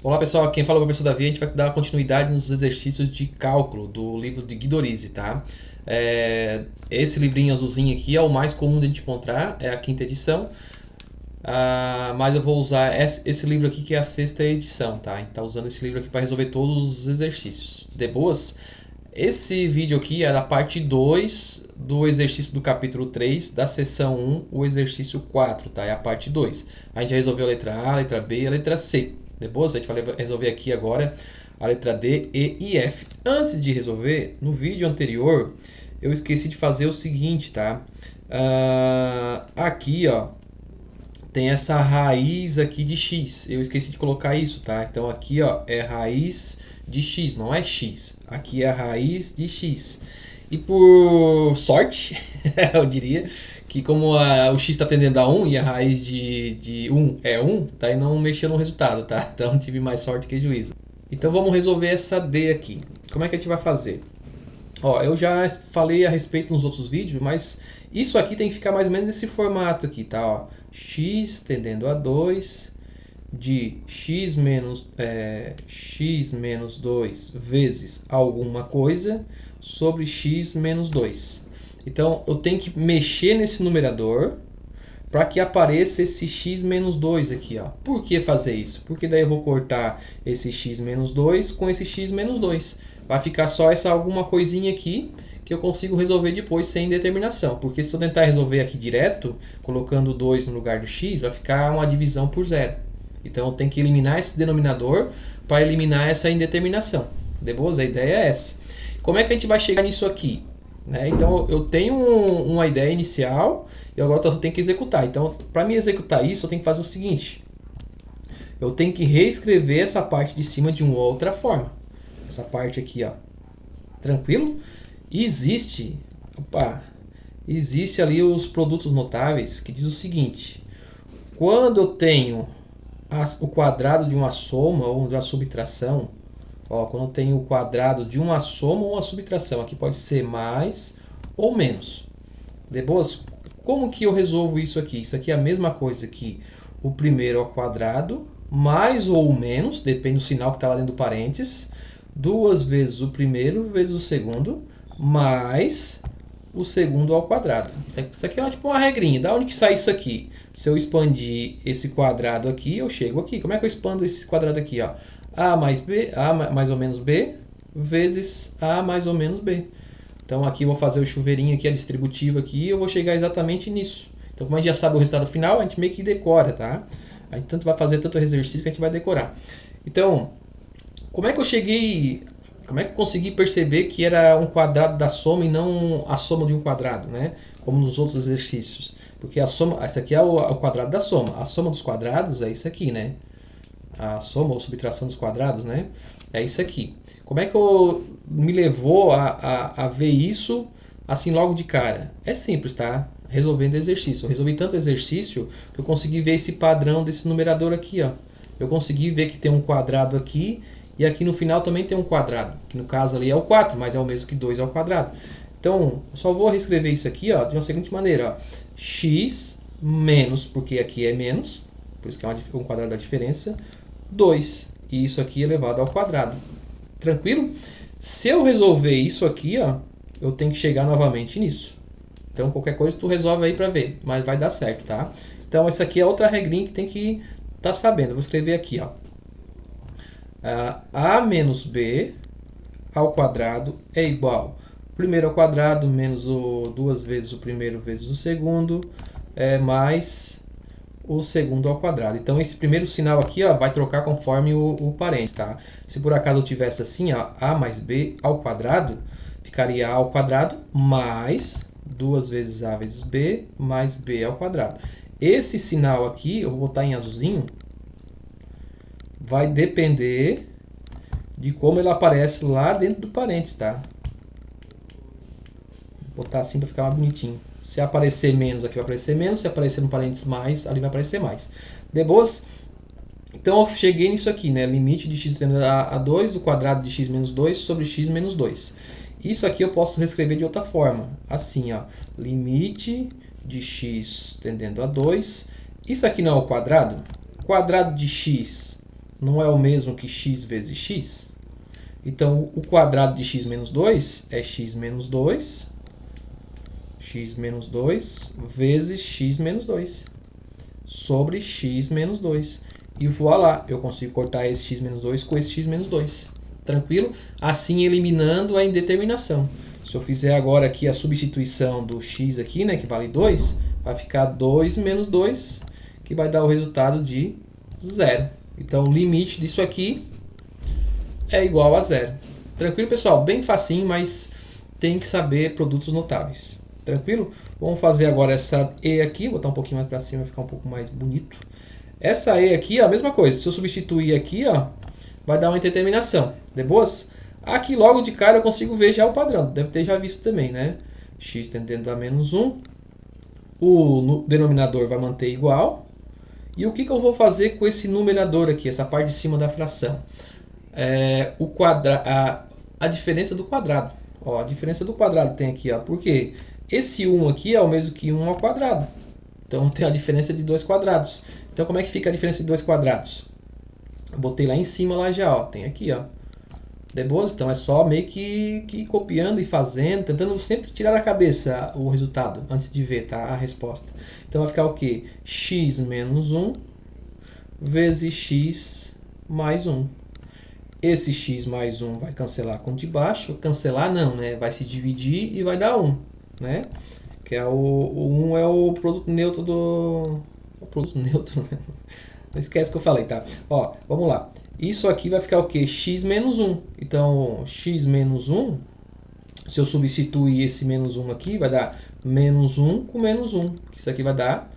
Olá pessoal, quem fala é o professor Davi. A gente vai dar continuidade nos exercícios de cálculo do livro de Guidorizi, tá? Esse livrinho azulzinho aqui é o mais comum de a gente encontrar, é a quinta edição. Mas eu vou usar esse livro aqui que é a sexta edição, tá? A gente tá usando esse livro aqui para resolver todos os exercícios. De boas? Esse vídeo aqui é da parte 2 do exercício do capítulo 3 da seção 1, o exercício 4, tá? É a parte 2. A gente já resolveu a letra A, a letra B e a letra C. Depois a gente vai resolver aqui agora a letra D, E e F. Antes de resolver, no vídeo anterior, eu esqueci de fazer o seguinte, tá? Aqui, ó, tem essa raiz aqui de x. Eu esqueci de colocar isso, tá? Então aqui, ó, é raiz de x, não é x. Aqui é a raiz de x. E por sorte, eu diria, que como o x está tendendo a 1 e a raiz de 1 é 1, tá? E não mexeu no resultado, tá? Então tive mais sorte que juízo. Então vamos resolver essa D aqui. Como é que a gente vai fazer? Ó, eu já falei a respeito nos outros vídeos, mas isso aqui tem que ficar mais ou menos nesse formato aqui, tá? Ó, x tendendo a 2 de x menos 2 vezes alguma coisa sobre x menos 2. Então, eu tenho que mexer nesse numerador para que apareça esse x menos 2 aqui. Ó. Por que fazer isso? Porque daí eu vou cortar esse x menos 2 com esse x menos 2. Vai ficar só essa alguma coisinha aqui que eu consigo resolver depois sem determinação. Porque se eu tentar resolver aqui direto, colocando 2 no lugar do x, vai ficar uma divisão por zero. Então eu tenho que eliminar esse denominador para eliminar essa indeterminação. Beleza? A ideia é essa. Como é que a gente vai chegar nisso aqui? Então eu tenho uma ideia inicial e agora eu tenho que executar. Então, para me executar isso, eu tenho que fazer o seguinte. Eu tenho que reescrever essa parte de cima de uma outra forma. Essa parte aqui, ó. Tranquilo? Existe ali os produtos notáveis que diz o seguinte. Quando eu tenho o quadrado de uma soma ou de uma subtração, ó, quando eu tenho o quadrado de uma soma ou uma subtração, aqui pode ser mais ou menos. Depois, como que eu resolvo isso aqui? Isso aqui é a mesma coisa que o primeiro ao quadrado, mais ou menos, depende do sinal que está lá dentro do parênteses, duas vezes o primeiro vezes o segundo, mais o segundo ao quadrado. Isso aqui é tipo uma regrinha. Da onde que sai isso aqui? Se eu expandir esse quadrado aqui, eu chego aqui. Como é que eu expando esse quadrado aqui? Ó? A mais B, A mais ou menos B, vezes A mais ou menos B. Então aqui eu vou fazer o chuveirinho aqui, a distributiva aqui, e eu vou chegar exatamente nisso. Então como a gente já sabe o resultado final, a gente meio que decora, tá? A gente tanto vai fazer tanto exercício que a gente vai decorar. Então, como é que eu consegui perceber que era um quadrado da soma e não a soma de um quadrado, né? Como nos outros exercícios. Porque a soma, esse aqui é o quadrado da soma. A soma dos quadrados é isso aqui, né? A soma ou subtração dos quadrados, né? É isso aqui. Como é que me levou a ver isso assim logo de cara? É simples, tá? Resolvendo exercício. Eu resolvi tanto exercício que eu consegui ver esse padrão desse numerador aqui, ó. Eu consegui ver que tem um quadrado aqui e aqui no final também tem um quadrado. Que no caso ali é o 4, mas é o mesmo que 2 ao quadrado. Então, eu só vou reescrever isso aqui, ó, de uma seguinte maneira. Ó. X menos, porque aqui é menos, por isso que é um quadrado da diferença, 2. E isso aqui elevado ao quadrado. Tranquilo? Se eu resolver isso aqui, ó, eu tenho que chegar novamente nisso. Então, qualquer coisa tu resolve aí para ver, mas vai dar certo, tá? Então, essa aqui é outra regrinha que tem que estar sabendo. Eu vou escrever aqui, ó. A menos B ao quadrado é igual primeiro ao quadrado menos duas vezes o primeiro vezes o segundo mais o segundo ao quadrado. Então esse primeiro sinal aqui, ó, vai trocar conforme o parênteses, tá? Se por acaso eu tivesse assim, ó, a mais b ao quadrado, ficaria a ao quadrado mais duas vezes a vezes b mais b ao quadrado. Esse sinal aqui, eu vou botar em azulzinho, vai depender de como ele aparece lá dentro do parênteses, tá? Vou botar assim para ficar mais bonitinho. Se aparecer menos, aqui vai aparecer menos. Se aparecer no parênteses mais, ali vai aparecer mais. De boas? Então eu cheguei nisso aqui, né? Limite de x tendendo a 2, o quadrado de x menos 2 sobre x menos 2. Isso aqui eu posso reescrever de outra forma. Assim, ó. Limite de x tendendo a 2. Isso aqui não é o quadrado? Quadrado de x não é o mesmo que x vezes x? Então, o quadrado de x menos 2 é x menos 2 vezes x menos 2 sobre x menos 2. E voilá, eu consigo cortar esse x menos 2 com esse x menos 2. Tranquilo? Assim eliminando a indeterminação. Se eu fizer agora aqui a substituição do x aqui, né, que vale 2, vai ficar 2 menos 2, que vai dar o resultado de 0. Então, o limite disso aqui é igual a 0. Tranquilo, pessoal? Bem facinho, mas tem que saber produtos notáveis. Tranquilo? Vamos fazer agora essa e aqui, vou botar um pouquinho mais para cima, vai ficar um pouco mais bonito. Essa e aqui, ó, a mesma coisa. Se eu substituir aqui, ó, vai dar uma indeterminação. De boas? Aqui logo de cara eu consigo ver já o padrão. Deve ter já visto também, né? X tendendo a menos 1. O denominador vai manter igual. E o que eu vou fazer com esse numerador aqui, essa parte de cima da fração? A diferença do quadrado. Ó, a diferença do quadrado tem aqui, ó, porque esse 1 aqui é o mesmo que 1 ao quadrado. Então tem a diferença de 2 quadrados. Então como é que fica a diferença de 2 quadrados? Eu botei lá em cima lá já, ó, tem aqui, ó. De boas? Então é só meio que copiando e fazendo, tentando sempre tirar da cabeça o resultado antes de ver, tá, a resposta. Então vai ficar o quê? X menos 1 vezes x mais 1. Esse x mais 1 vai cancelar com o de baixo. Cancelar não, né? Vai se dividir e vai dar 1, né? Que é o 1 é o produto neutro do... O produto neutro, né? Não esquece que eu falei, tá? Ó, vamos lá. Isso aqui vai ficar o quê? X menos 1. Então, x menos 1, se eu substituir esse menos 1 aqui, vai dar menos 1 com menos 1. Isso aqui vai dar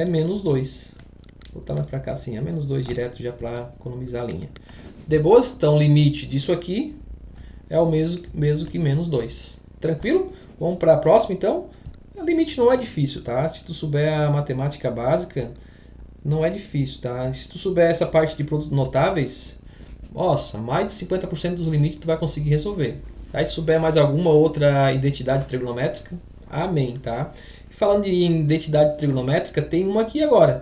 menos 2. Vou botar mais para cá assim, menos 2 direto já para economizar a linha. De boas? Então, o limite disso aqui é o mesmo que menos 2. Tranquilo? Vamos para a próxima, então. O limite não é difícil, tá? Se tu souber a matemática básica, não é difícil, tá? Se tu souber essa parte de produtos notáveis, nossa, mais de 50% dos limites tu vai conseguir resolver. Aí se souber mais alguma outra identidade trigonométrica, amém, tá? E falando de identidade trigonométrica, tem uma aqui agora.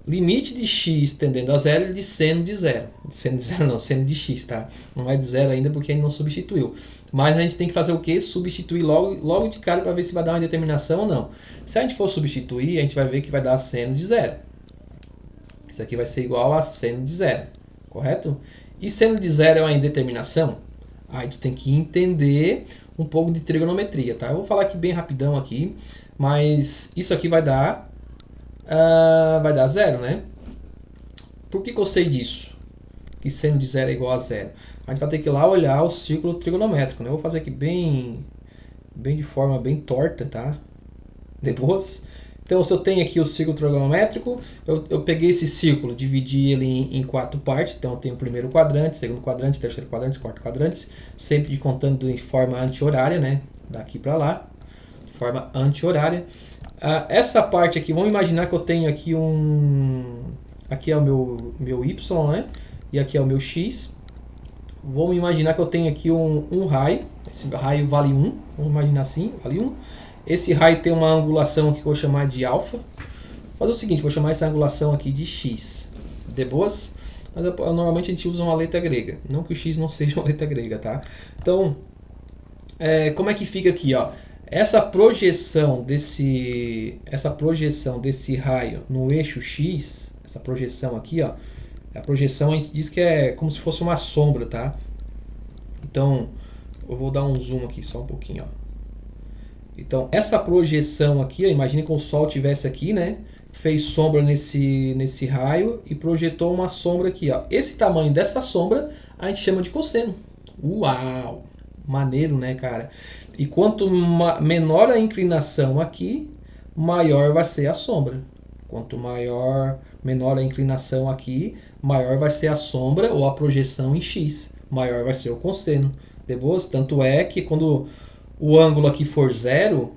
Limite de x tendendo a zero de seno de zero. Seno de zero não, seno de x, tá? Não é de zero ainda porque ainda não substituiu. Mas a gente tem que fazer o quê? Substituir logo de cara para ver se vai dar uma determinação ou não. Se a gente for substituir, a gente vai ver que vai dar seno de zero. Isso aqui vai ser igual a seno de zero, correto? E seno de zero é uma indeterminação? Aí tu tem que entender um pouco de trigonometria, tá? Eu vou falar aqui bem rapidão aqui, mas isso aqui vai dar zero, né? Por que eu sei disso? Que seno de zero é igual a zero? A gente vai ter que ir lá olhar o círculo trigonométrico, né? Eu vou fazer aqui bem de forma bem torta, tá? Depois... Então, se eu tenho aqui o círculo trigonométrico, eu peguei esse círculo, dividi ele em 4 partes. Então, eu tenho o primeiro quadrante, segundo quadrante, terceiro quadrante, quarto quadrante, sempre contando em forma anti-horária, né? Daqui para lá, de forma anti-horária. Essa parte aqui, vamos imaginar que eu tenho aqui aqui é o meu y, né? E aqui é o meu x. Vamos imaginar que eu tenho aqui um raio. Esse raio vale 1. Vamos imaginar assim, vale 1. Esse raio tem uma angulação aqui que eu vou chamar de alfa. Vou fazer o seguinte, vou chamar essa angulação aqui de x. De boas? Mas normalmente a gente usa uma letra grega. Não que o x não seja uma letra grega, tá? Então, como é que fica aqui, ó? Essa projeção desse raio no eixo x, essa projeção aqui, ó, a projeção a gente diz que é como se fosse uma sombra, tá? Então, eu vou dar um zoom aqui só um pouquinho, ó. Então, essa projeção aqui, imagine que o Sol estivesse aqui, né? Fez sombra nesse raio e projetou uma sombra aqui, ó. Esse tamanho dessa sombra a gente chama de cosseno. Uau! Maneiro, né, cara? E quanto menor a inclinação aqui, maior vai ser a sombra. Quanto menor a inclinação aqui, maior vai ser a sombra ou a projeção em x. Maior vai ser o cosseno. De boas? Tanto é que quando o ângulo aqui for zero,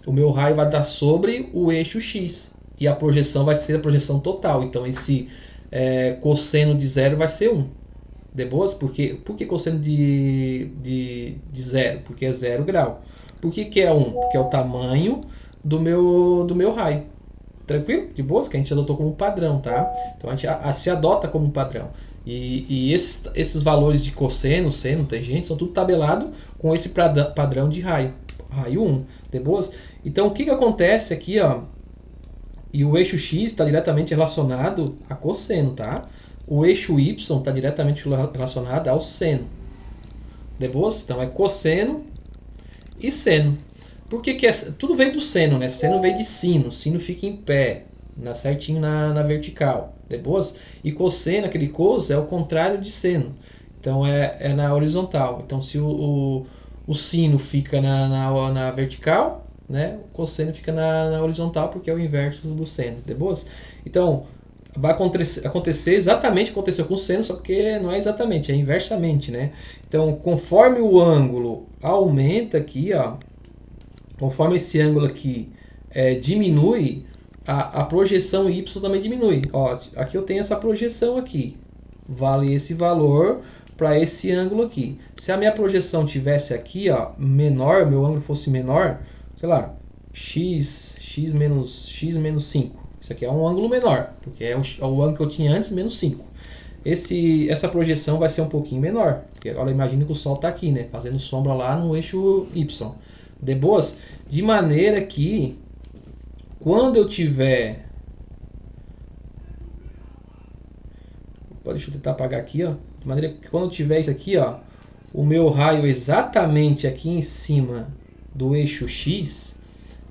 o meu raio vai dar sobre o eixo x. E a projeção vai ser a projeção total. Então esse cosseno de zero vai ser 1. De boas? Por que cosseno de zero? Porque é 0 grau. Por que é 1? Porque é o tamanho do meu raio. Tranquilo? De boas? Que a gente adotou como padrão, tá? Então a gente se adota como padrão. E esses valores de cosseno, seno, tangente, são tudo tabelado com esse padrão de raio. Raio 1, de boas? Então o que acontece aqui, ó? E o eixo X está diretamente relacionado a cosseno, tá? O eixo Y está diretamente relacionado ao seno. De boas? Então é cosseno e seno. Por que é? Tudo vem do seno, né? Seno vem de sino. Sino fica em pé, certinho na vertical. De boas? E cosseno, aquele cos, é o contrário de seno. Então é na horizontal. Então se o sino fica na vertical, né? O cosseno fica na horizontal, porque é o inverso do seno. De boas? Então vai acontecer exatamente o que aconteceu com o seno, só que não é exatamente, é inversamente, né? Então, conforme o ângulo aumenta aqui, ó, conforme esse ângulo aqui diminui, a projeção Y também diminui. Ó, aqui eu tenho essa projeção aqui, vale esse valor para esse ângulo aqui. Se a minha projeção tivesse aqui, ó, menor, meu ângulo fosse menor, sei lá, x menos 5. Isso aqui é um ângulo menor, porque é o ângulo que eu tinha antes, menos 5. Essa projeção vai ser um pouquinho menor, porque agora imagine que o Sol está aqui, né, fazendo sombra lá no eixo Y. De boas? De maneira que, quando eu tiver... Deixa eu tentar apagar aqui, ó. De maneira que quando eu tiver isso aqui, ó, o meu raio exatamente aqui em cima do eixo X...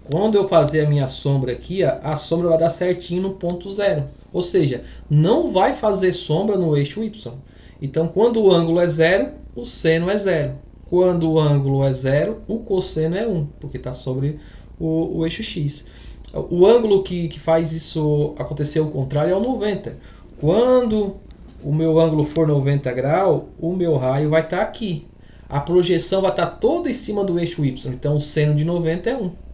Quando eu fazer a minha sombra aqui, a sombra vai dar certinho no ponto zero. Ou seja, não vai fazer sombra no eixo Y. Então, quando o ângulo é zero, o seno é zero. Quando o ângulo é zero, o cosseno é 1, porque está sobre o eixo X. O ângulo que faz isso acontecer ao contrário é o 90. Quando o meu ângulo for 90 graus, o meu raio vai estar aqui. A projeção vai estar toda em cima do eixo Y. Então, o seno de 90 é 1.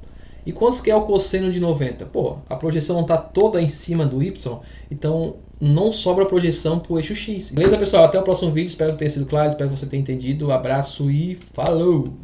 E quanto que é o cosseno de 90? Pô, a projeção não está toda em cima do Y, então não sobra projeção para o eixo X. Beleza, pessoal? Até o próximo vídeo. Espero que tenha sido claro, espero que você tenha entendido. Abraço e falou!